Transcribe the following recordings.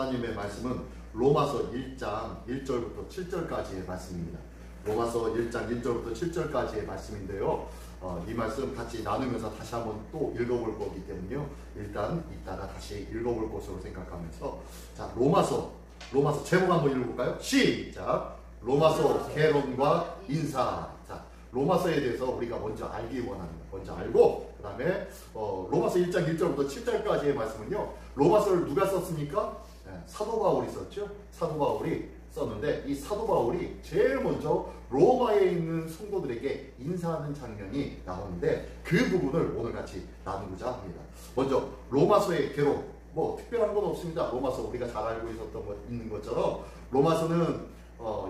하나님의 말씀은 로마서 1장 1절부터 7절까지의 말씀입니다. 로마서 1장 1절부터 7절까지의 말씀인데요. 이 말씀 같이 나누면서 다시 한번 또 읽어볼 거기 때문에요. 일단 이따가 다시 읽어볼 것으로 생각하면서, 자, 로마서 제목 한번 읽어볼까요? 시작! 로마서 개론과 인사. 자, 로마서에 대해서 우리가 먼저 알기 원합니다. 먼저 알고, 그 다음에 로마서 1장 1절부터 7절까지의 말씀은요, 로마서를 누가 썼습니까? 사도 바울이 썼죠. 사도 바울이 썼는데, 이 사도 바울이 제일 먼저 로마에 있는 성도들에게 인사하는 장면이 나오는데, 그 부분을 오늘 같이 나누고자 합니다. 먼저 로마서의 개론, 뭐 특별한 건 없습니다. 로마서 우리가 잘 알고 있는 것처럼 로마서는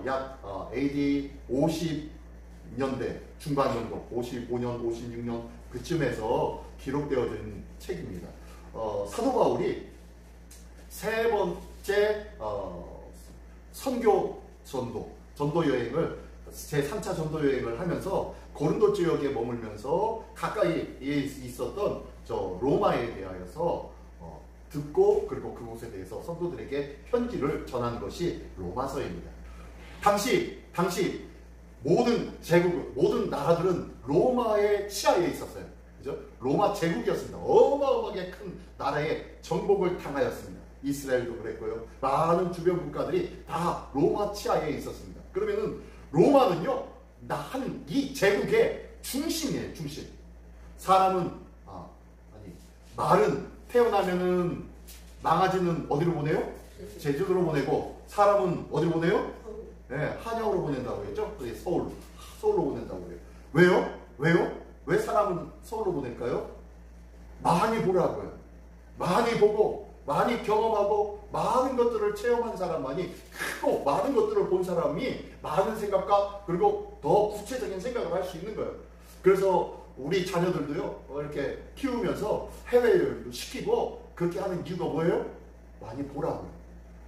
약 AD 50년대 중반 정도, 55년, 56년 그쯤에서 기록되어진 책입니다. 사도 바울이 세 번째 선교 전도 여행을, 제3차 전도 여행을 하면서 고린도 지역에 머물면서 가까이 있었던 저 로마에 대하여서 듣고, 그리고 그곳에 대해서 성도들에게 편지를 전한 것이 로마서입니다. 당시 모든 제국, 모든 나라들은 로마의 치하에 있었어요. 그죠? 로마 제국이었습니다. 어마어마하게 큰 나라의 정복을 당하였습니다. 이스라엘도 그랬고요. 많은 주변 국가들이 다 로마 치하에 있었습니다. 그러면은 로마는요, 이 제국의 중심이에요, 중심. 말은 태어나면은 망아지는 어디로 보내요? 제주도로 보내고, 사람은 어디로 보내요? 네, 한양으로 보낸다고 했죠? 서울로 보낸다고 해요. 왜요? 왜 사람은 서울로 보낼까요? 많이 보라고요. 많이 보고, 많이 경험하고, 많은 것들을 체험한 사람만이, 크고 많은 것들을 본 사람이 많은 생각과, 그리고 더 구체적인 생각을 할 수 있는 거예요. 그래서 우리 자녀들도요, 이렇게 키우면서 해외여행도 시키고 그렇게 하는 이유가 뭐예요? 많이 보라고요.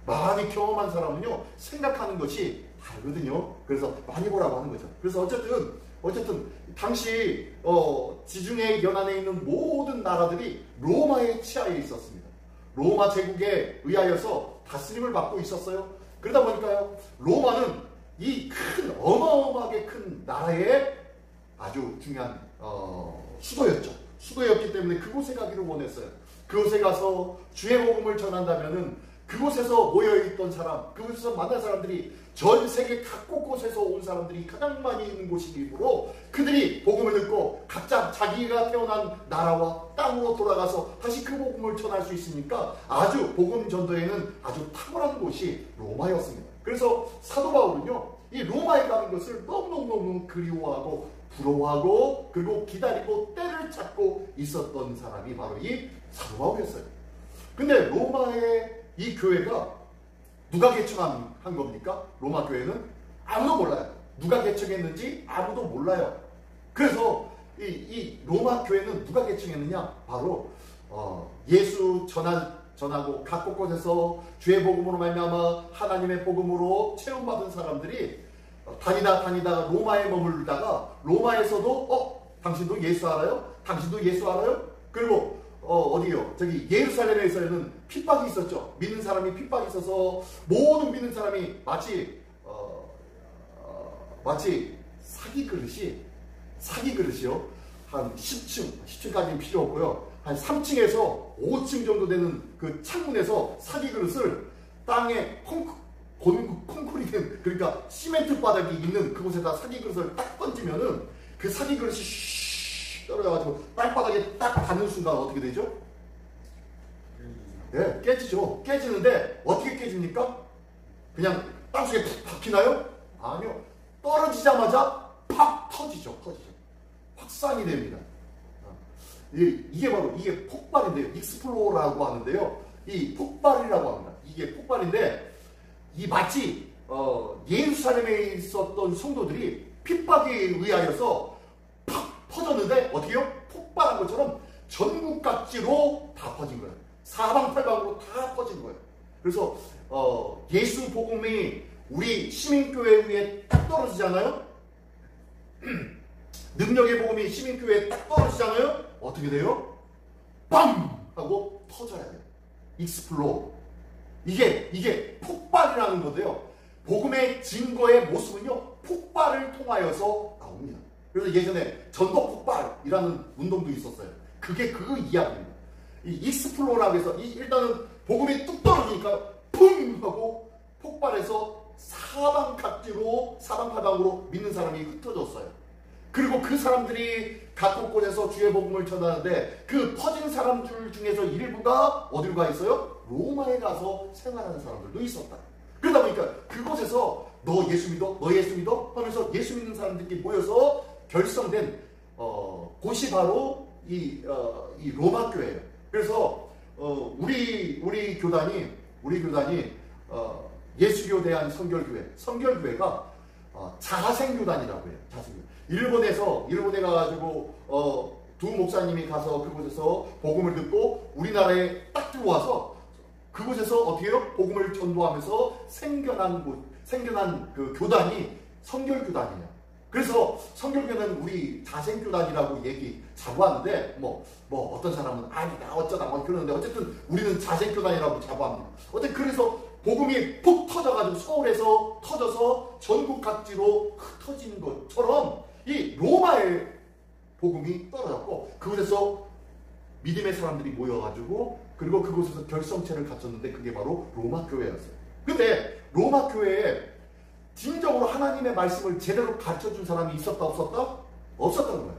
많이 경험한 사람은요, 생각하는 것이 다르거든요. 그래서 많이 보라고 하는 거죠. 그래서 어쨌든 당시 지중해 연안에 있는 모든 나라들이 로마의 치하에 있었습니다. 로마 제국에 의하여서 다스림을 받고 있었어요. 그러다 보니까요, 로마는 이 큰, 어마어마하게 큰 나라의 아주 중요한 수도였죠. 수도였기 때문에 그곳에 가기를 원했어요. 그곳에 가서 주의 복음을 전한다면은 그곳에서 모여있던 사람, 그곳에서 만난 사람들이 전 세계 각 곳곳에서 온 사람들이 가장 많이 있는 곳이므로 그들이 복음을 듣고 각자 자기가 태어난 나라와 땅으로 돌아가서 다시 그 복음을 전할 수 있으니까 아주 복음 전도에는 아주 탁월한 곳이 로마였습니다. 그래서 사도 바울은요, 이 로마에 가는 것을 너무너무 그리워하고 부러워하고, 그리고 기다리고 때를 찾고 있었던 사람이 바로 이 사도 바울이었어요. 근데 로마의 이 교회가 누가 개척한 겁니까? 로마 교회는 아무도 몰라요. 누가 개척했는지 아무도 몰라요. 그래서 이 로마 교회는 누가 개척했느냐? 바로 예수 전하고 각 곳곳에서 주의 복음으로 말미암아 하나님의 복음으로 체험받은 사람들이 다니다 로마에 머물다가 로마에서도 당신도 예수 알아요? 당신도 예수 알아요? 그리고 어디요? 저기 예루살렘에서는 핍박이 있었죠. 믿는 사람이 핍박이 있어서 모든 믿는 사람이 마치 사기 그릇이요. 한 10층까지는 필요 없고요. 한 3층에서 5층 정도 되는 그 창문에서 사기 그릇을 땅에 콘크리트, 그러니까 시멘트 바닥이 있는 그곳에다 사기 그릇을 딱 던지면은 그 사기 그릇이 떨어져가지고 땅바닥에 딱 닿는 순간 어떻게 되죠? 네, 깨지죠. 깨지는데 어떻게 깨집니까? 그냥 땅속에 푹 박히나요? 아니요. 떨어지자마자 팍 터지죠. 확산이 됩니다. 이게 바로 폭발인데요. 익스플로라고 하는데요. 이 폭발이라고 합니다. 이게 폭발인데, 이 마치 예루살렘에 있었던 성도들이 핍박에 의하여서 팍 퍼졌는데 어떻게요? 폭발한 것처럼 전국 각지로 다 퍼진 거예요. 사방팔방으로 다 퍼진 거예요. 그래서 예수 복음이 우리 시민교회 위에 딱 떨어지잖아요. 능력의 복음이 시민교회에 딱 떨어지잖아요. 어떻게 돼요? 빵! 하고 터져야 돼요. 익스플로. 이게 폭발이라는 건데요. 복음의 증거의 모습은요, 폭발을 통하여서 나옵니다. 그래서 예전에 전도 폭발이라는 운동도 있었어요. 그게 그 이야기입니다. 이 익스플로라고 해서 일단은 복음이 뚝 떨어지니까 쿵 하고 폭발해서 사방팔방으로 믿는 사람이 흩어졌어요. 그리고 그 사람들이 각 곳곳에서 주의 복음을 전하는데 그 퍼진 사람들 중에서 일부가 어디로 가 있어요? 로마에 가서 생활하는 사람들도 있었다. 그러다 보니까 그곳에서 너 예수 믿어? 너 예수 믿어? 하면서 예수 믿는 사람들끼리 모여서 결성된 곳이 바로 이 로마 교회예요. 그래서 우리 교단이 예수교 대한 성결교회가 자생교단이라고 해요. 자생교단. 일본에 가가지고 두 목사님이 가서 그곳에서 복음을 듣고 우리나라에 딱 들어와서 그곳에서 어떻게 해요? 복음을 전도하면서 생겨난 그 교단이 성결교단이에요. 그래서 성결교회는 우리 자생교단이라고 얘기 자꾸 하는데 뭐 어떤 사람은 아니다 어쩌다 뭐 그러는데 어쨌든 우리는 자생교단이라고 자꾸 합니다. 어쨌든 그래서 복음이 푹 터져가지고 서울에서 터져서 전국 각지로 흩어진 것처럼 이 로마의 복음이 떨어졌고 그곳에서 믿음의 사람들이 모여가지고 그리고 그곳에서 결성체를 갖췄는데 그게 바로 로마 교회였어요. 근데 로마 교회에 진정으로 하나님의 말씀을 제대로 가르쳐준 사람이 있었다 없었다? 없었던 거예요.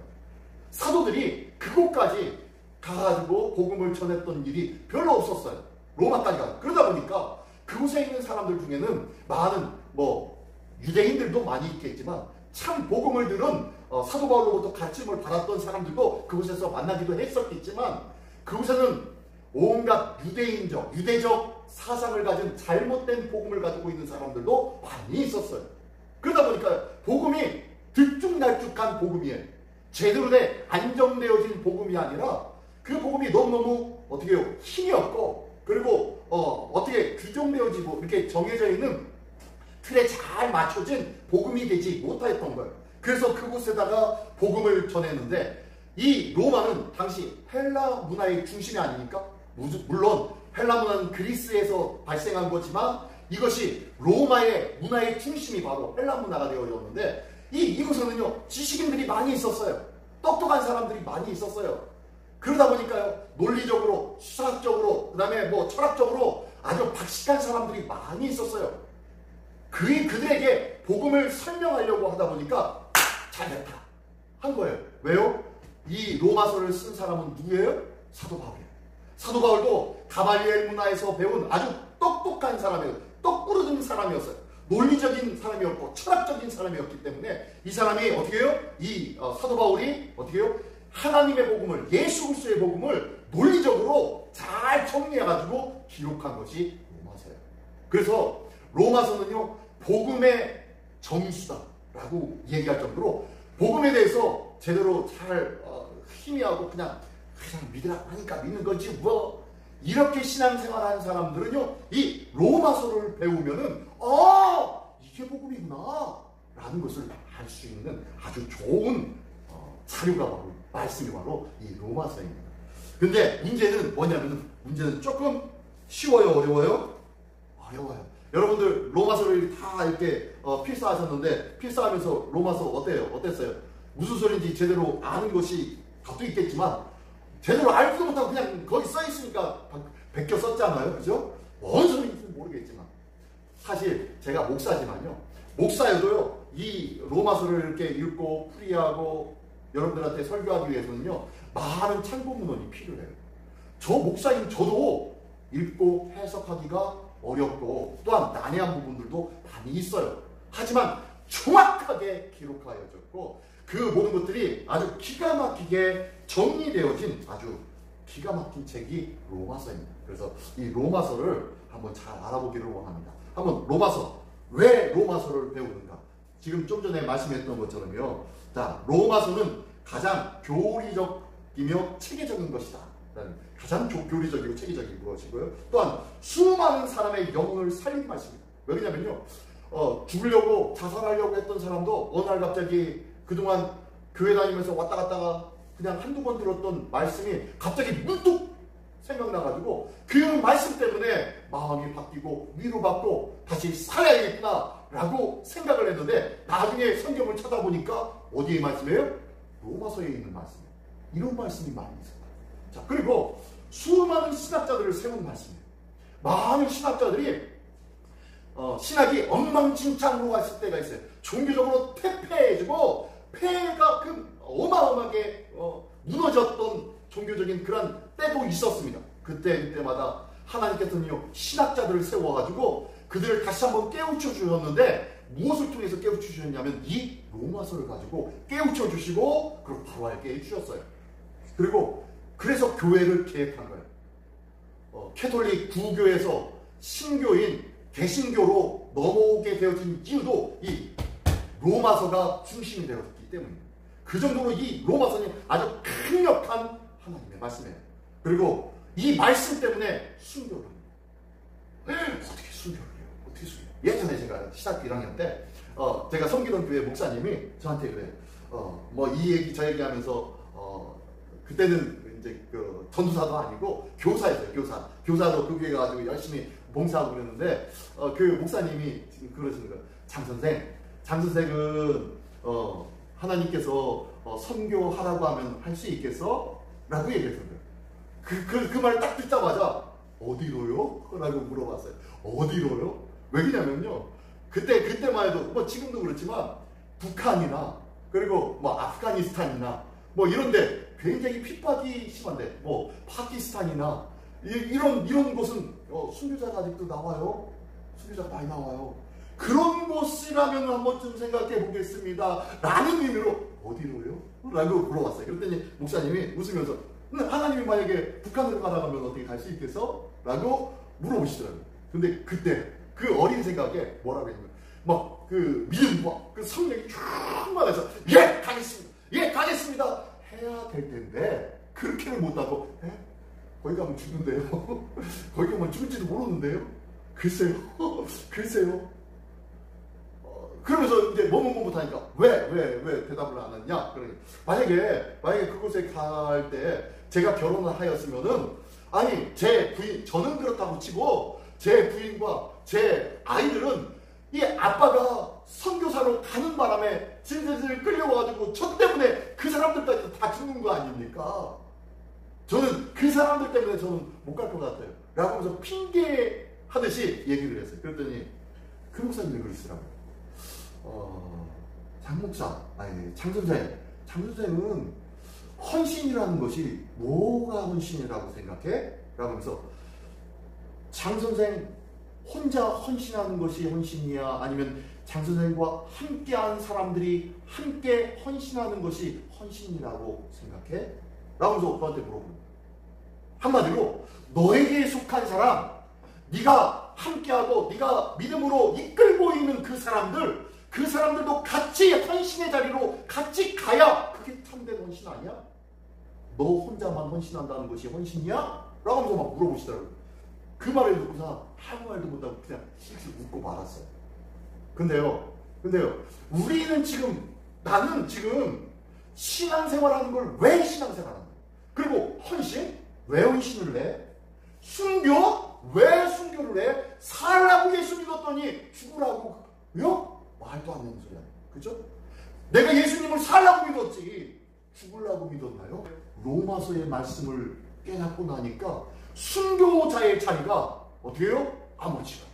사도들이 그곳까지 가가지고 복음을 전했던 일이 별로 없었어요. 로마까지 가서. 그러다 보니까 그곳에 있는 사람들 중에는 많은 유대인들도 많이 있겠지만 참 복음을 들은 사도 바울로부터 가르침을 받았던 사람들도 그곳에서 만나기도 했었겠지만 그곳에는 온갖 유대적 사상을 가진 잘못된 복음을 가지고 있는 사람들도 많이 있었어요. 그러다 보니까 복음이 들쭉날쭉한 복음이에요. 제대로 된 안정되어진 복음이 아니라 그 복음이 너무너무 어떻게 해요? 힘이 없고 그리고 어떻게 규정되어지고 이렇게 정해져 있는 틀에 잘 맞춰진 복음이 되지 못했던 거예요. 그래서 그곳에다가 복음을 전했는데 이 로마는 당시 헬라 문화의 중심이 아닙니까? 물론 헬라 문화는 그리스에서 발생한 거지만 이것이 로마의 문화의 중심이 바로 헬라 문화가 되어졌는데 이곳에는요 지식인들이 많이 있었어요. 똑똑한 사람들이 많이 있었어요. 그러다 보니까요 논리적으로 수학적으로 그 다음에 철학적으로 아주 박식한 사람들이 많이 있었어요. 그들에게 복음을 설명하려고 하다 보니까 잘됐다 한 거예요. 왜요? 이 로마서를 쓴 사람은 누구예요? 사도 바울이에요. 사도 바울도 가발리엘 문화에서 배운 아주 똑똑한 사람이에요. 똑부러진 사람이었어요. 논리적인 사람이었고 철학적인 사람이었기 때문에 이 사람이 어떻게 해요? 사도 바울이 어떻게 해요? 하나님의 복음을 예수 그리스도의 복음을 논리적으로 잘 정리해가지고 기록한 것이 로마서예요. 그래서 로마서는요 복음의 정수다라고 얘기할 정도로 복음에 대해서 제대로 잘 희미하고 그냥 믿으라고 하니까 믿는 거지 이렇게 신앙생활하는 사람들은요 이 로마서를 배우면은 이게 복음이구나 라는 것을 알 수 있는 아주 좋은 자료가 바로 말씀이 바로 이 로마서입니다. 근데 문제는 뭐냐면 문제는 조금 쉬워요 어려워요? 어려워요. 여러분들 로마서를 다 이렇게 필사하셨는데 필사하면서 로마서 어땠어요? 무슨 소리인지 제대로 아는 것이 답도 있겠지만 제대로 알지도 못하고 그냥 거기 써있으니까 베껴 썼잖아요. 그죠? 뭔 소리인지 모르겠지만 사실 제가 목사지만요 목사여도요 이 로마서를 이렇게 읽고 풀이하고 여러분들한테 설교하기 위해서는요 많은 참고 문헌이 필요해요. 저 목사인 저도 읽고 해석하기가 어렵고 또한 난해한 부분들도 많이 있어요. 하지만 정확하게 기록하여졌고 그 모든 것들이 아주 기가 막히게 정리되어진 아주 기가 막힌 책이 로마서입니다. 그래서 이 로마서를 한번 잘 알아보기를 원합니다. 한번 로마서, 왜 로마서를 배우는가? 지금 좀 전에 말씀했던 것처럼요. 자, 로마서는 가장 교리적이며 체계적인 것이다. 가장 교리적이고 체계적인 것이고요. 또한 수많은 사람의 영혼을 살린 말씀입니다. 왜냐면요, 죽으려고 자살하려고 했던 사람도 어느 날 갑자기 그동안 교회 다니면서 왔다 갔다가 그냥 한두 번 들었던 말씀이 갑자기 문득 생각나가지고 그 말씀 때문에 마음이 바뀌고 위로받고 다시 살아야겠구나 라고 생각을 했는데 나중에 성경을 찾아보니까 어디에 말씀이에요? 로마서에 있는 말씀이에요. 이런 말씀이 많이 있어요. 자, 그리고 수많은 신학자들을 세운 말씀이에요. 많은 신학자들이 신학이 엉망진창으로 갔을 때가 있어요. 종교적으로 퇴폐해지고 폐가 어마어마하게 무너졌던 종교적인 그런 때도 있었습니다. 그때마다 하나님께서는요 신학자들을 세워가지고 그들을 다시 한번 깨우쳐 주셨는데 무엇을 통해서 깨우쳐 주셨냐면 이 로마서를 가지고 깨우쳐 주시고 그걸 바로 알게 해주셨어요. 그리고 그래서 교회를 계획한 거예요. 캐톨릭 구교에서 신교인 개신교로 넘어오게 되어진 이유도 이 로마서가 중심이 되었기 때문입니다. 그 정도로 이 로마서는 아주 강력한 하나님의 말씀이에요. 그리고 이 말씀 때문에 순교를 합니다. 어떻게 순교를 해요? 어떻게 순교? 예전에 제가 신학교 1학년 때 제가 섬기던 교회 목사님이 저한테 그래요. 뭐 이 얘기 저 얘기 하면서 그때는 이제 그 전도사도 아니고 교사였어요. 교사도 그 교회 가지고 열심히 봉사하고 그랬는데 그 목사님이 그러시는 거예요. 장 선생은 하나님께서 선교하라고 하면 할 수 있겠어? 라고 얘기했어요. 그 말을 딱 듣자마자 어디로요? 라고 물어봤어요. 어디로요? 왜냐면요 그때만 해도 뭐 지금도 그렇지만 북한이나 그리고 뭐 아프가니스탄이나 뭐 이런데 굉장히 핍박이 심한데 뭐 파키스탄이나 이런 곳은 순교자가 아직도 나와요. 순교자가 많이 나와요. 그런 곳이라면 한 번쯤 생각해 보겠습니다 라는 의미로 어디로요? 라고 물어봤어요. 그랬더니 목사님이 웃으면서 하나님이 만약에 북한으로 가라면 어떻게 갈 수 있겠어? 라고 물어보시더라고요. 근데 그때 그 어린 생각에 뭐라고 했냐면 막 그 믿음과 그 성령이 충만해서 예 가겠습니다 해야 될 텐데 그렇게는 못하고 거기 가면 죽는데요. 거기 가면 죽을지도 모르는데요. 글쎄요. 그러면서 이제 머뭇머뭇하니까 왜 대답을 안 했냐? 그러니 만약에 그곳에 갈 때 제가 결혼을 하였으면은 아니 제 부인 저는 그렇다고 치고 제 부인과 제 아이들은 이 아빠가 선교사로 가는 바람에 질질 끌려와가지고 저 때문에 그 사람들까지 다 죽는 거 아닙니까? 저는 그 사람들 때문에 저는 못 갈 것 같아요. 라고 하면서 핑계 하듯이 얘기를 했어요. 그랬더니 그 목사님이 그러시더라고요. 장선생은 헌신이라는 것이 뭐가 헌신이라고 생각해? 라고 하면서 장선생 혼자 헌신하는 것이 헌신이야? 아니면 장선생과 함께한 사람들이 함께 헌신하는 것이 헌신이라고 생각해? 라고 하면서 저한테 물어보는 거예요. 한마디로 너에게 속한 사람, 네가 함께하고 네가 믿음으로 이끌고 있는 그 사람들도 같이 헌신의 자리로 같이 가야 그게 참된 헌신 아니야? 너 혼자만 헌신한다는 것이 헌신이야? 라고 하면서 막 물어보시더라고요. 그 말을 듣고서 아무 말도 못하고 그냥 씩씩 웃고 말았어요. 근데요 나는 지금 신앙생활하는 걸 왜 신앙생활하는 거야? 그리고 헌신? 왜 헌신을 해? 순교? 왜 순교를 해? 살라고 예수 믿었더니 죽으라고요? 말도 안 되는 소리야. 그죠? 내가 예수님을 살라고 믿었지 죽으려고 믿었나요? 로마서의 말씀을 깨닫고 나니까 순교자의 자리가 어떻게 해요? 아무렇지가 않아요.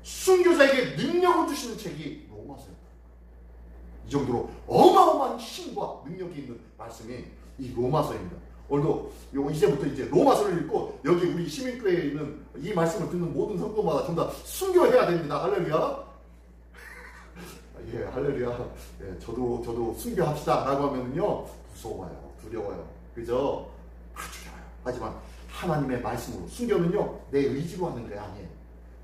순교자에게 능력을 주시는 책이 로마서였다. 이 정도로 어마어마한 힘과 능력이 있는 말씀이 이 로마서입니다. 오늘도 이제부터 이제 로마서를 읽고 여기 우리 시민교회에 있는 이 말씀을 듣는 모든 성도마다 전부 다 순교해야 됩니다. 할렐루야. 예, 할렐루야. 예, 저도 순교합시다 라고 하면요 무서워요, 두려워요. 그죠? 두려워요. 하지만 하나님의 말씀으로 순교는요 내 의지로 하는 게 아니에요.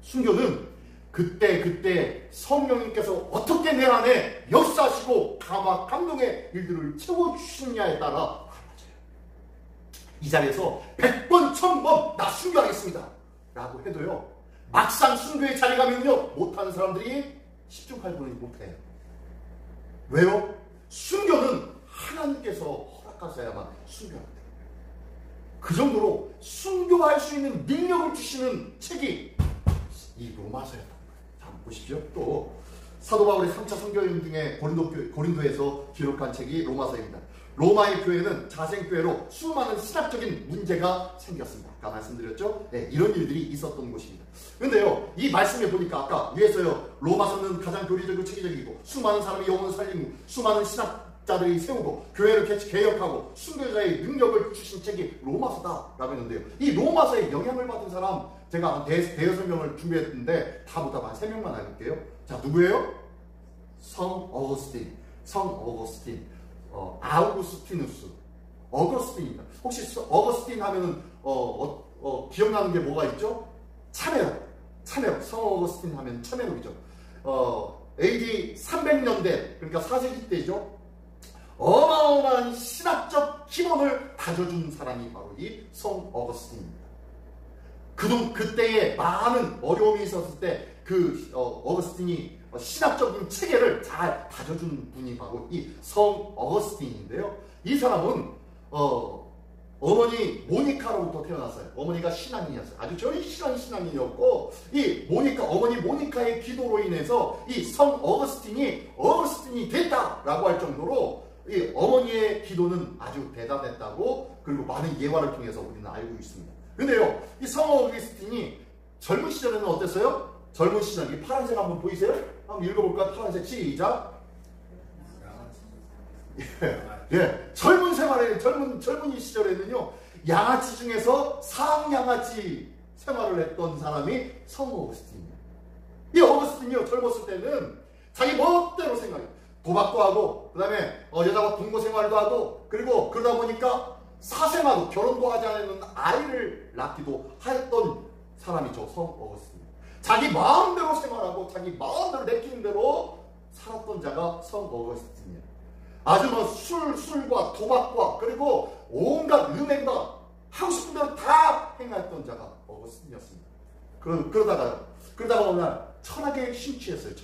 순교는 그때 성령님께서 어떻게 내 안에 역사하시고 감동의 일들을 채워주시느냐에 따라 달라져요. 이 자리에서 100번 1000번 나 순교하겠습니다 라고 해도요 막상 순교의 자리 가면요 못하는 사람들이 10중 8구는 못해요. 왜요? 순교는 하나님께서 허락하셔야만 순교합니다. 그 정도로 순교할 수 있는 능력을 주시는 책이 이 로마서였다. 자, 보십시오. 또 사도 바울의 3차 선교여행 중에 고린도에서 기록한 책이 로마서입니다. 로마의 교회는 자생교회로 수많은 신학적인 문제가 생겼습니다. 아까 말씀드렸죠? 네, 이런 일들이 있었던 곳입니다. 근데요, 이 말씀에 보니까 아까 위에서요, 로마서는 가장 교리적이고 체계적이고 수많은 사람이 영혼을 살리고 수많은 신학자들이 세우고 교회를 개혁하고 순교자의 능력을 주신 책이 로마서다라고 했는데요. 이 로마서에 영향을 받은 사람 제가 한 대여섯 명을 준비했는데 다 못하고 한 3명만 알릴게요. 자, 누구예요? 성 어거스틴. 아우구스티누스. 어거스틴입니다. 혹시 어거스틴 하면은 기억나는 게 뭐가 있죠? 참회록. 성 어거스틴 하면 참회록이죠. AD 300년대, 그러니까 4세기 때죠. 어마어마한 신학적 기본을 다져준 사람이 바로 이 성 어거스틴입니다. 그때에 많은 어려움이 있었을 때 어거스틴이 신학적인 체계를 잘 다져준 분이 바로 이 성 어거스틴인데요. 이 사람은 어머니 모니카로부터 태어났어요. 어머니가 신앙인이었어요. 아주 절실한 신앙인이었고, 어머니 모니카의 기도로 인해서 이 성 어거스틴이 됐다라고 할 정도로 이 어머니의 기도는 아주 대단했다고, 그리고 많은 예화를 통해서 우리는 알고 있습니다. 근데요, 이 성 어거스틴이 젊은 시절에는 어땠어요? 젊은 시절, 이 파란색 한번 보이세요? 한번 읽어볼까요? 파란색 시작. 예, 젊은이 시절에는요, 양아치 중에서 상양아치 생활을 했던 사람이 성 어거스틴이에요. 이 어거스틴이요, 젊었을 때는 자기 멋대로 생각해요. 도박도 하고, 그 다음에 여자와 동거 생활도 하고, 그리고 그러다 보니까 사생아도, 결혼도 하지 않는 아이를 낳기도 했던 사람이죠, 성 어거스틴. 자기 마음대로 생활하고 자기 마음대로 내키는 대로 살았던 자가 성 어거스틴이에요. 아주 술과 도박과 그리고 온갖 음행과 하고 싶은 대로 다 행했던 자가 어거스틴이었습니다. 그러다가 어느 날 철학에 심취했어요.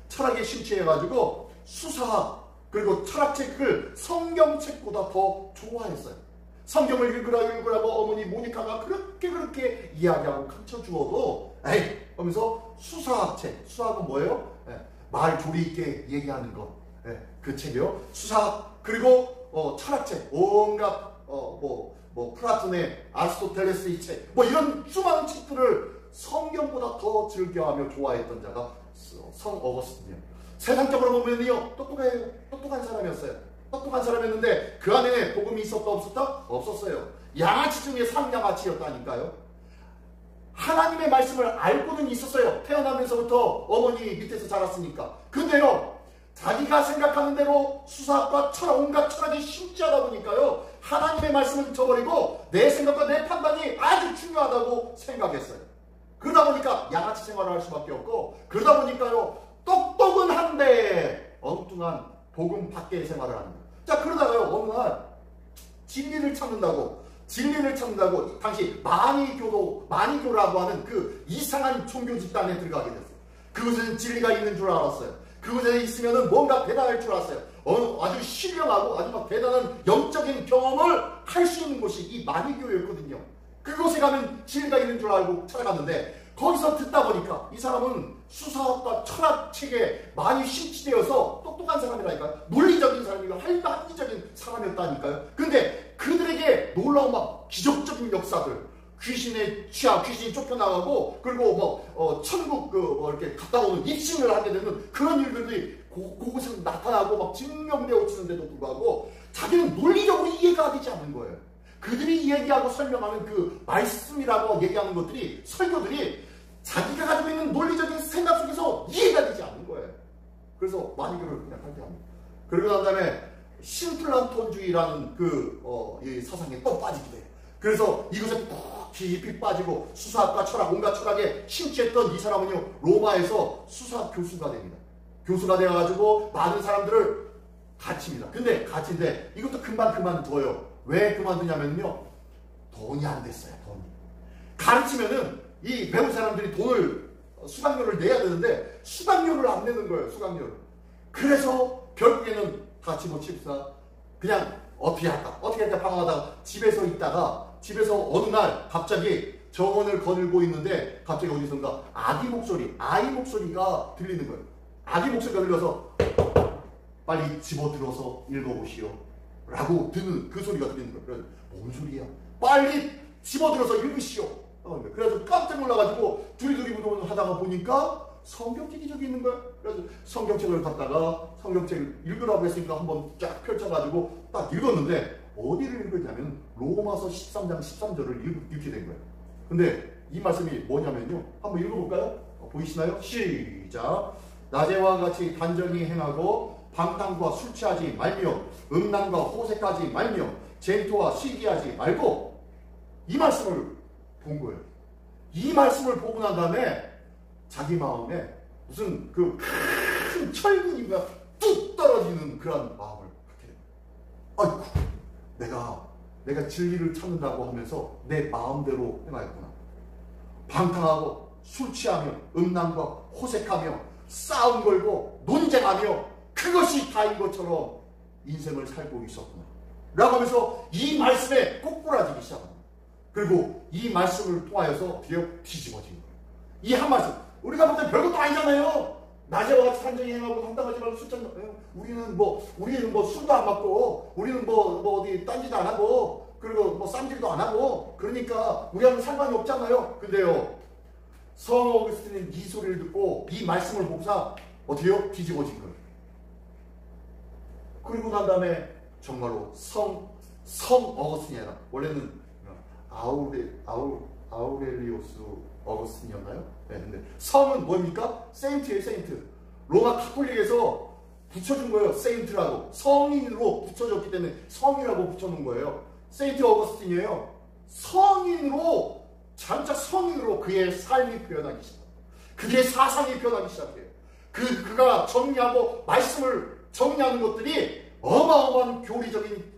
철학에 심취해가지고 수사학 그리고 철학책을 성경책보다 더 좋아했어요. 성경을 읽으라고 어머니 모니카가 그렇게 이야기하고 가르쳐주어도 에이 하면서 수사학은 뭐예요? 말 조리 있게 얘기하는 거. 그 책이요. 수사학 그리고 철학책 온갖 플라톤의 아리스토텔레스 이 책 이런 수많은 책들을 성경보다 더 즐겨하며 좋아했던 자가 성 어거스틴이에요. 세상적으로 보면요 똑똑한 사람이었어요. 똑똑한 사람이었는데 그 안에 복음이 있었다 없었다? 없었어요. 양아치 중에 상양아치였다니까요. 하나님의 말씀을 알고는 있었어요. 태어나면서부터 어머니 밑에서 자랐으니까. 근데요, 자기가 생각하는 대로 수사학과 온갖 철학이 심취하다 보니까요, 하나님의 말씀을 잊어버리고 내 생각과 내 판단이 아주 중요하다고 생각했어요. 그러다 보니까 양아치 생활을 할 수밖에 없고, 그러다 보니까요, 똑똑은 한데 엉뚱한 복음 밖의 생활을 합니다. 자, 그러다가요, 어느 날 진리를 찾는다고 당시 마니교라고 하는 그 이상한 종교 집단에 들어가게 됐어요. 그곳에는 진리가 있는 줄 알았어요. 그곳에 있으면은 뭔가 대단할 줄 알았어요. 아주 신령하고 아주 막 대단한 영적인 경험을 할 수 있는 곳이 이 마니교였거든요. 그곳에 가면 진리가 있는 줄 알고 찾아갔는데, 거기서 듣다 보니까 이 사람은 수사학과 철학책에 많이 심취되어서 똑똑한 사람이라니까요. 논리적인 사람이고 합리적인 사람이었다니까요. 근데 그들에게 놀라운 막 기적적인 역사들, 귀신이 쫓겨나가고, 그리고 천국 이렇게 갔다 오는 입신을 하게 되는 그런 일들이 그곳에서 나타나고 막 증명되어 치는데도 불구하고 자기는 논리적으로 이해가 되지 않는 거예요. 그들이 얘기하고 설명하는 그 말씀이라고 얘기하는 것들이, 설교들이 자기가 가지고 있는 논리적인 생각 속에서 이해가 되지 않는 거예요. 그래서 마니교를 그냥 하게 합니다. 그리고 난 다음에 신플란톤주의라는 이 사상에 또 빠지게 돼요. 그래서 이것에 깊이 빠지고 수사학과 철학, 온갖 철학에 심취했던 이 사람은요, 로마에서 수사학 교수가 됩니다. 교수가 되어가지고 많은 사람들을 가르칩니다. 근데 가르치는데 이것도 금방 그만둬요. 왜 그만두냐면요, 돈이 안 됐어요. 돈이. 가르치면은 이 배운 사람들이 수강료를 내야 되는데 수강료를 안 내는 거예요. 수강료를. 그래서 결국에는 다 집어치우사 그냥 어떻게 할까 방황하다가 집에서 있다가 집에서 어느 날 갑자기 정원을 거닐고 있는데 갑자기 어디선가 아기 목소리, 아이 목소리가 들리는 거예요. 아기 목소리가 들려서 빨리 집어들어서 읽어보시오 라고 듣는 그 소리가 들리는 거예요. 그래서 뭔 소리야? 빨리 집어들어서 읽으시오. 그래서 깜짝 놀라가지고 두리두리 하다가 보니까 성경책이 저기 있는 거야. 그래서 성경책을 갖다가 성경책을 읽으라고 했으니까 한번 쫙 펼쳐가지고 딱 읽었는데 어디를 읽었냐면 로마서 13장 13절을 읽게 된 거예요. 근데 이 말씀이 뭐냐면요. 한번 읽어볼까요? 보이시나요? 시작. 낮에와 같이 단정히 행하고 방탕과 술 취하지 말며 음란과 호색하지 말며 쟁토와 시기하지 말고 이 말씀을 본 거예요. 이 말씀을 보고 난 다음에 자기 마음에 무슨 그 큰 철근이가 뚝 떨어지는 그런 마음을 갖게 됩니다. 아이고, 내가 진리를 찾는다고 하면서 내 마음대로 행하였구나. 방탕하고 술 취하며 음란과 호색하며 싸움 걸고 논쟁하며 그것이 다인 것처럼 인생을 살고 있었구나 라고 하면서 이 말씀에 꼬꾸라지기 시작합니다. 그리고 이 말씀을 통하여서 뒤집어진 거예요. 이 한 말씀, 우리가 볼 때 별것도 아니잖아요. 낮에와 같이 단정히 행하고 당당하지 말고 술잔, 우리는 뭐 술도 안 먹고 우리는 뭐 어디 딴짓도 안 하고 그리고 뭐 쌈질도 안 하고 그러니까 우리하고는 상관이 없잖아요. 근데요, 성 어거스틴은 이 소리를 듣고 이 말씀을 보고서 어떻게요? 뒤집어진 거예요. 그리고 난 다음에 정말로 성 어거스틴이라 원래는 아우렐리오스 어거스틴이었나요? 네, 근데 성은 뭡니까? 세인트예요, 세인트. 로마 카톨릭에서 붙여준 거예요, 세인트라고. 성인으로 붙여졌기 때문에 성이라고 붙여놓은 거예요. 세인트 어거스틴이에요. 성인으로, 장차 성인으로 그의 삶이 표현하기 시작해요. 그의 사상이 표현하기 시작해요. 그가 정리하고 말씀을 정리하는 것들이 어마어마한 교리적인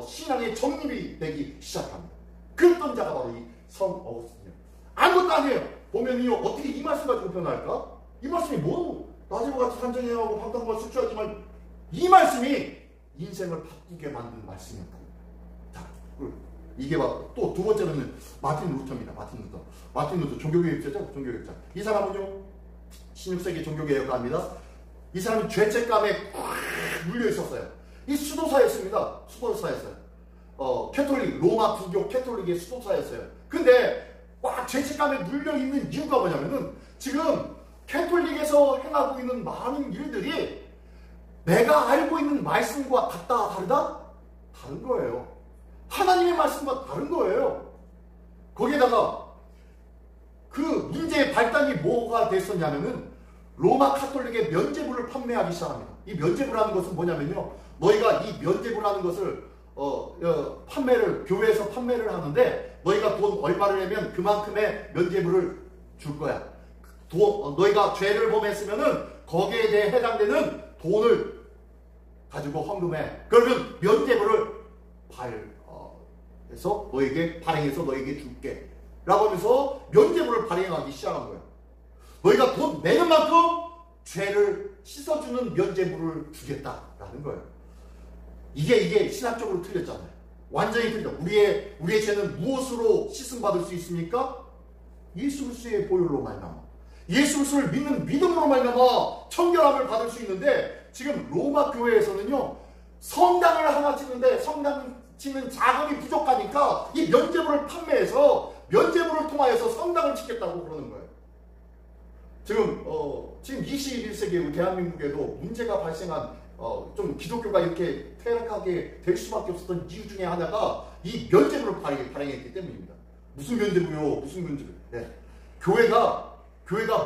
신앙의 정립이 되기 시작합니다. 그랬던 자가 바로 이 성 어거스틴이에요. 아무것도 아니에요. 보면요, 어떻게 이 말씀 가지고 표현할까? 이 말씀이 뭐 낮에와 같이 단정히 하고 방탕과 술 취하지만 이 말씀이 인생을 바꾸게 만든 말씀이었다. 자, 이게 또 두 번째는 마틴 루터입니다. 마틴 루터 종교개혁자죠. 종교개혁자. 이 사람은요 16세기 종교개혁가입니다. 이 사람이 죄책감에 꽉 물려 있었어요. 이 수도사였습니다. 수도사였어요. 캐톨릭, 로마 부교 캐톨릭의 수도사였어요. 근데 꽉 죄책감에 물려 있는 이유가 뭐냐면은 지금 캐톨릭에서 행하고 있는 많은 일들이 내가 알고 있는 말씀과 같다 다르다? 다른 거예요. 하나님의 말씀과 다른 거예요. 거기에다가 그 문제의 발단이 뭐가 됐었냐면은 로마 카톨릭의 면죄부를 판매하기 시작합니다. 이 면죄부라는 것은 뭐냐면요, 너희가 이 면죄부라는 것을 교회에서 판매를 하는데 너희가 돈 얼마를 내면 그만큼의 면죄부를 줄 거야. 너희가 죄를 범했으면은 거기에 대해 해당되는 돈을 가지고 헌금해. 그러면 면죄부를 발행해서 너에게 줄게 라고 하면서 면죄부를 발행하기 시작한 거예요. 너희가 돈 내는 만큼 죄를 씻어주는 면죄부를 주겠다라는 거예요. 이게 신학적으로 틀렸잖아요. 완전히 틀려. 우리의 죄는 무엇으로 씻음받을 수 있습니까? 예수 그리스도의 보혈로 말미암아, 예수 그리스도를 믿는 믿음으로 말미암아 청결함을 받을 수 있는데, 지금 로마 교회에서는요 성당을 하나 짓는데 성당 짓는 자금이 부족하니까 이 면죄부를 판매해서 면죄부를 통하여서 성당을 짓겠다고 그러는 거예요. 지금 21세기 우리 대한민국에도 문제가 발생한 좀 기독교가 이렇게 퇴락하게 될 수밖에 없었던 이유 중에 하나가 이 면죄부를 발행했기 때문입니다. 무슨 면죄부요? 무슨 면죄부? 네. 교회가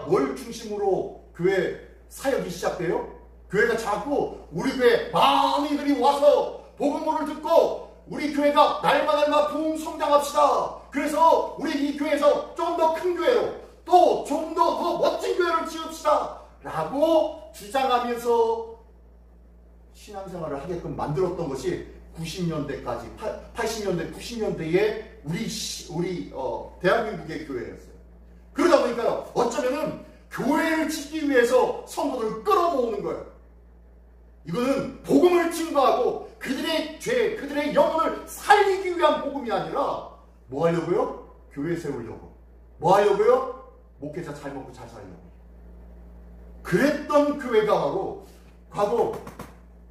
뭘 중심으로 교회 사역이 시작돼요? 교회가 자꾸 우리 교회 많은 이들이 와서 복음을 듣고 우리 교회가 날마다 부흥 성장합시다. 그래서 우리 이 교회에서 좀 더 큰 교회로 또 좀 더 멋진 교회를 지읍시다 라고 주장하면서 신앙생활을 하게끔 만들었던 것이 90년대까지 80년대 90년대에 우리 대한민국의 교회였어요. 그러다 보니까 어쩌면은 교회를 짓기 위해서 성도들을 끌어모으는 거예요. 이거는 복음을 증거하고 그들의 죄, 그들의 영혼을 살리기 위한 복음이 아니라 뭐 하려고요? 교회 세우려고. 뭐 하려고요? 목회자 잘 먹고 잘 살려고. 그랬던 교회가 바로 과거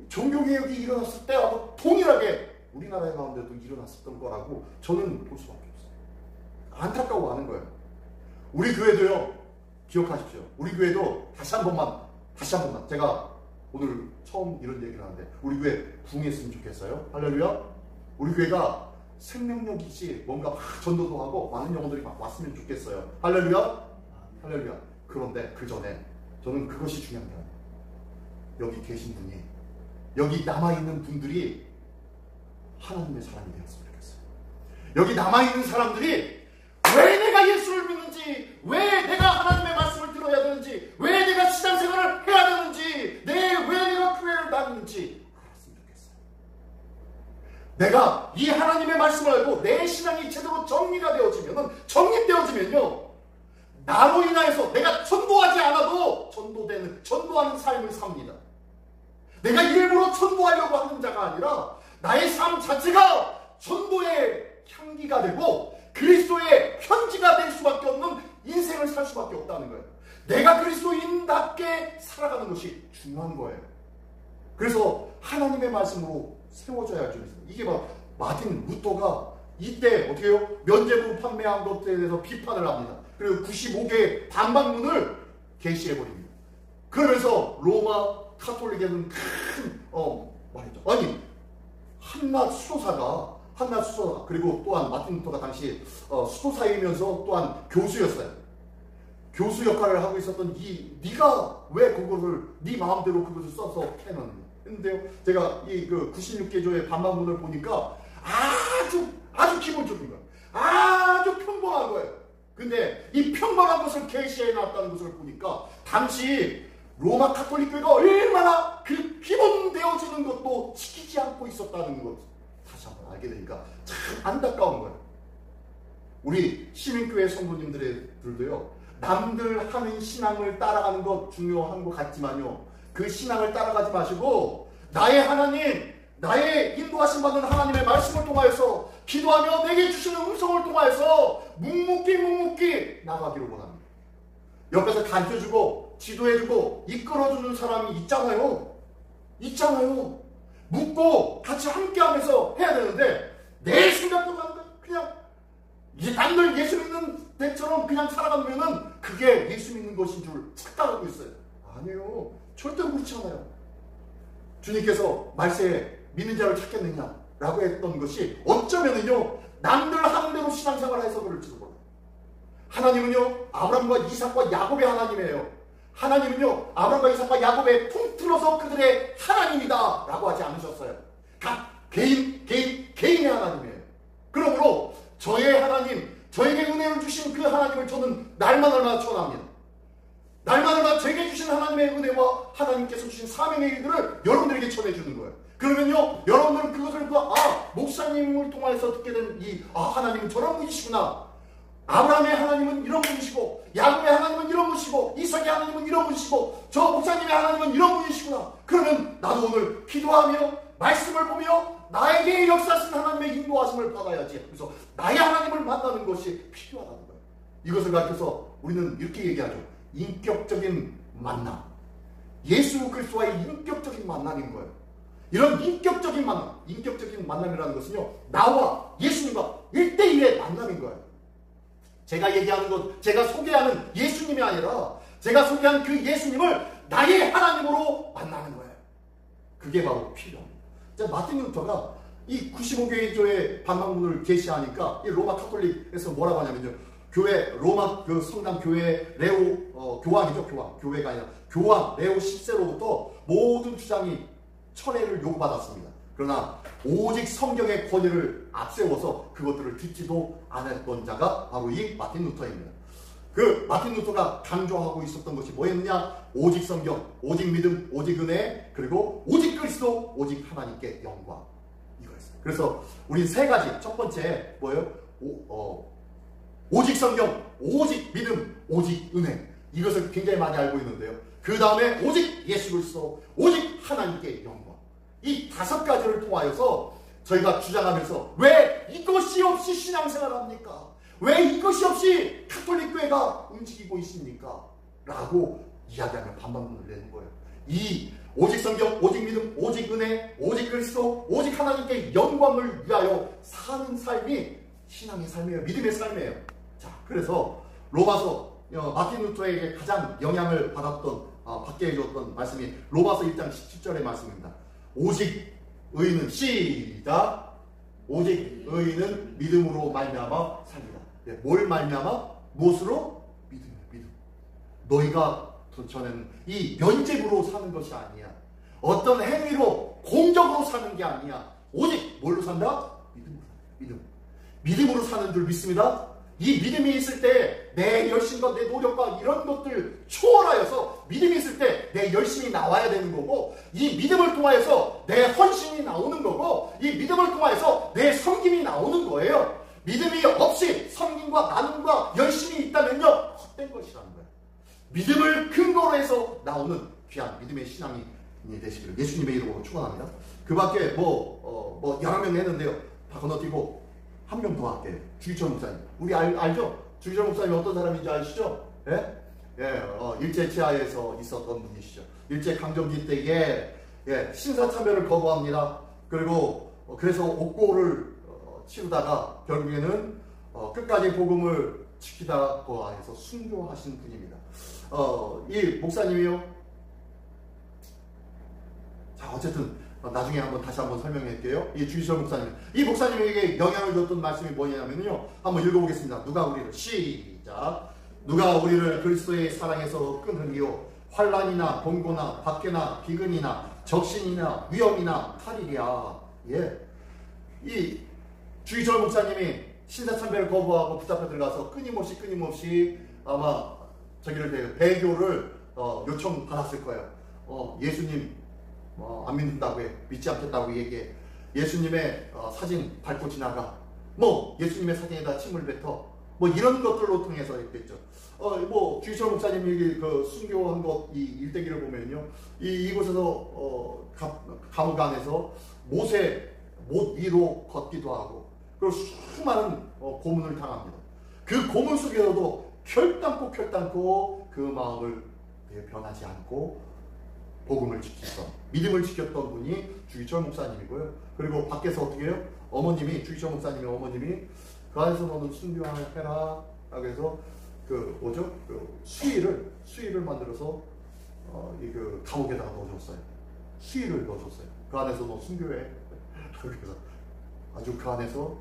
종교개혁이 일어났을 때하고 동일하게 우리나라 가운데도 일어났었던 거라고 저는 볼 수밖에 없어요. 안타까워하는 거예요. 우리 교회도요, 기억하십시오. 우리 교회도 다시 한 번만 제가 오늘 처음 이런 얘기를 하는데 우리 교회 부흥했으면 좋겠어요. 할렐루야. 우리 교회가 생명력이지 뭔가 막 전도도 하고 많은 영혼들이 막 왔으면 좋겠어요. 할렐루야. 할렐루야. 그런데 그 전에 저는 그것이 중요한 게 아니에요. 여기 계신 분이, 여기 남아있는 분들이 하나님의 사람이 되었으면 좋겠어요. 여기 남아있는 사람들이 왜 내가 예수를 믿는지, 왜 내가 하나님의 말씀을 들어야 되는지, 왜 내가 신앙생활을 해야 되는지, 왜 내가 교회를 다니는지 알았으면 좋겠어요. 내가 이 하나님의 말씀을 알고 내 신앙이 제대로 정리가 되어지면은, 정립되어지면요, 나로 인하여서 내가 전도하지 않아도 전도하는 삶을 삽니다. 내가 일부러 전도하려고 하는 자가 아니라 나의 삶 자체가 전도의 향기가 되고 그리스도의 편지가 될 수밖에 없는 인생을 살 수밖에 없다는 거예요. 내가 그리스도인답게 살아가는 것이 중요한 거예요. 그래서 하나님의 말씀으로 세워져야 할 줄 있습니다. 이게 막 마틴 루터가 이때 어떻게 해요? 면죄부 판매한 것에 대해서 비판을 합니다. 그리고 95개의 반박문을 게시해버립니다. 그러면서 로마 카톨릭에는 큰 말이죠. 아니 한낱 수도사가 그리고 또한 마틴 루터가 당시 수도사이면서 또한 교수였어요. 교수 역할을 하고 있었던 네가 왜 그거를 네 마음대로 그것을 써서 패는 했는데요. 제가 이 96개조의 반박문을 보니까 아주 기본적인 거예요. 아주 평범한 거예요. 근데 이 평범한 것을 게시해 놨다는 것을 보니까 당시 로마 카톨릭 교회가 얼마나 그 기본되어지는 것도 지키지 않고 있었다는 것 다시 한번 알게 되니까 참 안타까운 거예요. 우리 시민교회 성도님들도요, 남들 하는 신앙을 따라가는 것 중요한 것 같지만요, 그 신앙을 따라가지 마시고 나의 하나님, 나의 인도하심 받는 하나님의 말씀을 통하여서 기도하며 내게 주시는 음성을 통하여서 묵묵히 나가기를 원합니다. 옆에서 가르쳐주고 지도해주고 이끌어주는 사람이 있잖아요. 묻고 같이 함께하면서 해야 되는데 내 생각도 그냥 남들 예수 믿는 데처럼 그냥 살아가면은 그게 예수 믿는 것인 줄 착각하고 있어요. 아니에요. 절대 그렇지 않아요. 주님께서 말세에 믿는 자를 찾겠느냐라고 했던 것이 어쩌면은요, 남들 하는 대로 신앙생활을 해서 그럴지도 몰라요. 하나님은요, 아브라함과 이삭과 야곱의 하나님이에요. 하나님은요, 아브라함과 이삭과 야곱의 통틀어서 그들의 하나님이다 라고 하지 않으셨어요. 각 개인의 하나님이에요. 그러므로 저의 하나님, 저에게 은혜를 주신 그 하나님을 저는 날마다 전합니다. 날마다 제게 주신 하나님의 은혜와 하나님께서 주신 사명의 일들을 여러분들에게 전해주는 거예요. 그러면요, 여러분들은 그것을 목사님을 통해서 듣게 된 하나님은 저런 분이시구나. 아브라함의 하나님은 이런 분이시고, 야곱의 하나님은 이런 분이시고, 이삭의 하나님은 이런 분이시고, 저 목사님의 하나님은 이런 분이시구나. 그러면 나도 오늘 기도하며 말씀을 보며 나에게 역사하신 하나님의 인도하심을 받아야지. 그래서 나의 하나님을 만나는 것이 필요하다는 거예요. 이것을 가르쳐서 우리는 이렇게 얘기하죠. 인격적인 만남. 예수 그리스도와의 인격적인 만남인 거예요. 이런 인격적인 만남이라는 것은요, 나와 예수님과 1대1의 만남인 거예요. 제가 얘기하는 것, 제가 소개하는 예수님이 아니라 제가 소개한 그 예수님을 나의 하나님으로 만나는 거예요. 그게 바로 필요합니다. 자, 마틴 루터가 이 95개조의 반박문을 게시하니까 이 로마 카톨릭에서 뭐라고 하냐면요, 로마 성당 교회 교황이죠. 교회가 아니라 교황 레오 10세로부터 모든 주장이 철회를 요구받았습니다. 그러나 오직 성경의 권위를 앞세워서 그것들을 듣지도 않았던 자가 바로 이 마틴 루터입니다. 그 마틴 루터가 강조하고 있었던 것이 뭐였느냐? 오직 성경, 오직 믿음, 오직 은혜, 그리고 오직 그리스도, 오직 하나님께 영광, 이거였어요. 그래서 우리 세 가지, 첫 번째 뭐예요? 오직 성경, 오직 믿음, 오직 은혜, 이것을 굉장히 많이 알고 있는데요. 그 다음에 오직 예수 그리스도, 오직 하나님께 영광, 이 5가지를 통하여서 저희가 주장하면서 왜 이것이 없이 신앙생활을 합니까? 왜 이것이 없이 가톨릭교회가 움직이고 있습니까? 라고 이야기하면 반박문을 내는 거예요. 이 오직 성경, 오직 믿음, 오직 은혜, 오직 그리스도, 오직 하나님께 영광을 위하여 사는 삶이 신앙의 삶이에요. 믿음의 삶이에요. 자, 그래서 로마서 마틴 루터에게 가장 영향을 받았던 받게 해줬던 말씀이 로마서 1장 17절의 말씀입니다. 오직 의인은 시작 오직 의인은 믿음으로 말미암아 살리라. 뭘 말미암아? 무엇으로? 믿음이야. 믿음. 너희가 전에는 이 면죄부로 사는 것이 아니야. 어떤 행위로 공적으로 사는 게 아니야. 오직 뭘로 산다? 믿음으로 산다. 믿음. 믿음으로 사는 줄 믿습니다. 이 믿음이 있을 때 내 열심과 내 노력과 이런 것들 초월하여서 믿음이 있을 때 내 열심이 나와야 되는 거고, 이 믿음을 통하여서 내 헌신이 나오는 거고, 이 믿음을 통하여서 내 섬김이 나오는 거예요. 믿음이 없이 섬김과 나눔과 열심이 있다면요, 헛된 것이라는 거예요. 믿음을 근거로 해서 나오는 귀한 믿음의 신앙이 되시기를 예수님의 이름으로 축원합니다. 그 밖에 여러 명 했는데요. 다 건너뛰고 한 명 더 할게요. 주기철 목사님. 우리 알죠? 주기철 목사님이 어떤 사람인지 아시죠? 예? 일제 치하에서 있었던 분이시죠. 일제 강점기 때에 신사참배를 거부합니다. 그리고 그래서 옥고를 치르다가 결국에는 끝까지 복음을 지키다가 그 안에서 순교하신 분입니다. 이 목사님이요. 자, 어쨌든 나중에 다시 한번 설명할게요. 이 주기철 목사님. 이 목사님에게 영향을 줬던 말씀이 뭐냐면요. 한번 읽어보겠습니다. 누가 우리를 시작. 누가 우리를 그리스도의 사랑에서 끊으리요. 환난이나 번고나 박해나 비근이나 적신이나 위험이나 칼이랴. 예. 이 주기철 목사님이 신사참배를 거부하고 붙잡혀 들어가서 끊임없이 아마 배교를 요청받았을 거예요. 예수님 안 믿는다고 해. 믿지 않겠다고 얘기해. 예수님의 사진 밟고 지나가. 예수님의 사진에다 침을 뱉어. 이런 것들로 통해서 했겠죠. 주기철 목사님이 순교한 것, 이 일대기를 보면요. 이곳에서, 감옥 안에서 못 위로 걷기도 하고, 그리고 수많은 고문을 당합니다. 그 고문 속에서도 결단코 그 마음을 변하지 않고, 복음을 지켰던, 믿음을 지켰던 분이 주기철 목사님이고요. 그리고 밖에서 어떻게 해요? 주기철 목사님의 어머님이 그 안에서 너는 순교해라. 그래서 수의를 만들어서 감옥에다가 넣어줬어요. 수의를 넣어줬어요. 그 안에서 너 순교해. 그래서 아주 그 안에서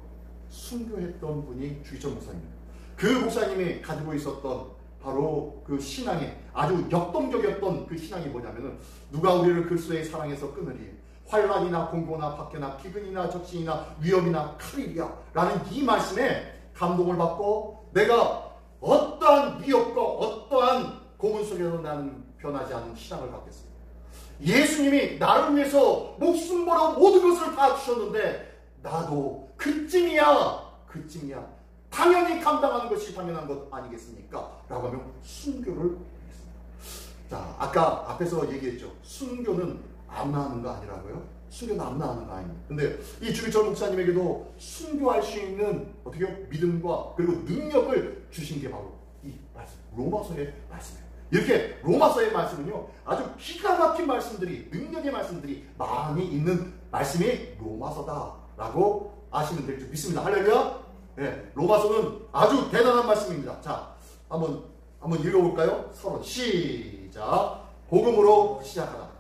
순교했던 분이 주기철 목사님입니다. 그 목사님이 가지고 있었던 바로 그 신앙에 아주 역동적이었던 그 신앙이 뭐냐면은 누가 우리를 그리스도의 사랑에서 끊으리. 환난이나 공고나 박해나 비근이나 적신이나 위험이나 칼이랴 라는 이 말씀에 감동을 받고 내가 어떠한 위협과 어떠한 고문 속에서 나는 변하지 않는 신앙을 갖겠습니다. 예수님이 나를 위해서 목숨 걸어 모든 것을 다 주셨는데 나도 그쯤이야. 당연히 감당하는 것이 당연한 것 아니겠습니까? 라고 하면 순교를 하겠습니다. 자, 아까 앞에서 얘기했죠. 순교는 아무나 하는 거 아니라고요? 순교는 아무나 하는 거 아닙니다. 근데 이 주기철 목사님에게도 순교할 수 있는 믿음과 그리고 능력을 주신 게 바로 이 말씀, 로마서의 말씀이에요. 이렇게 로마서의 말씀은요, 아주 기가 막힌 말씀들이, 능력의 말씀들이 많이 있는 말씀이 로마서다라고 아시면 될 줄 믿습니다. 할렐루야! 로마서는 아주 대단한 말씀입니다. 자, 한번 읽어볼까요? 서론 시작. 복음으로 시작하다.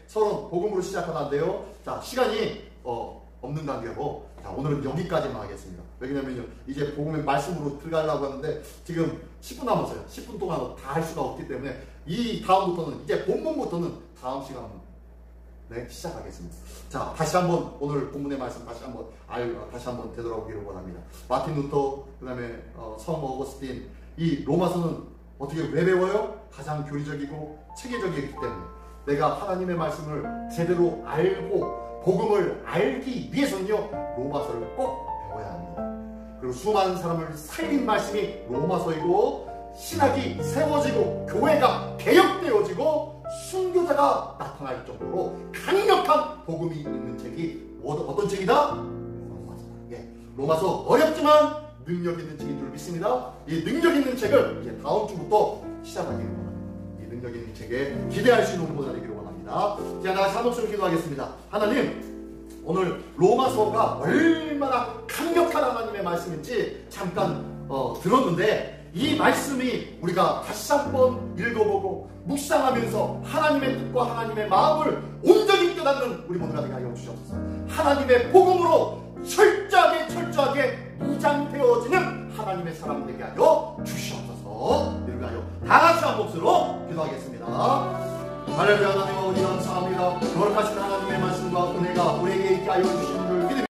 서론 복음으로 시작하다인데요. 자, 시간이 없는 관계고, 자, 오늘은 여기까지만 하겠습니다. 왜냐면요, 이제 복음의 말씀으로 들어가려고 하는데 지금 10분 남았어요. 10분 동안 다 할 수가 없기 때문에 이 다음부터는 이제 본문부터는 다음 시간 시작하겠습니다. 자, 다시 한번 오늘 본문의 말씀 다시 한번 되돌아보기를 원합니다. 마틴 루터, 그 다음에 성 어거스틴, 이 로마서는 어떻게 왜 배워요? 가장 교리적이고 체계적이기 때문에 내가 하나님의 말씀을 제대로 알고 복음을 알기 위해서는요, 로마서를 꼭 배워야 합니다. 그리고 수많은 사람을 살린 말씀이 로마서이고, 신학이 세워지고 교회가 개혁되어지고 순교자가 나타날 정도로 강력한 복음이 있는 책이 어떤 책이다? 로마서 어렵지만 능력 있는 책인 줄 믿습니다. 이 능력 있는 책을 이제 다음 주부터 시작하기를 원합니다. 이 능력 있는 책에 기대할 수 있는 후보가 되기를 원합니다. 자, 나같이 한 목소리로 기도하겠습니다. 하나님, 오늘 로마서가 얼마나 강력한 하나님의 말씀인지 잠깐 들었는데 이 말씀이 우리가 다시 한번 읽어보고 묵상하면서 하나님의 뜻과 하나님의 마음을 온전히 깨닫는 우리 모두가 되게 하여 주시옵소서. 하나님의 복음으로 철저하게 무장되어지는 하나님의 사람 되게 하여 주시옵소서. 이렇게 하여 다 같이 한 목소리로 기도하겠습니다. 할렐루야. 하나님 아버지 감사합니다. 거룩하신 하나님의 말씀과 은혜가 우리에게 있게 하여 주시는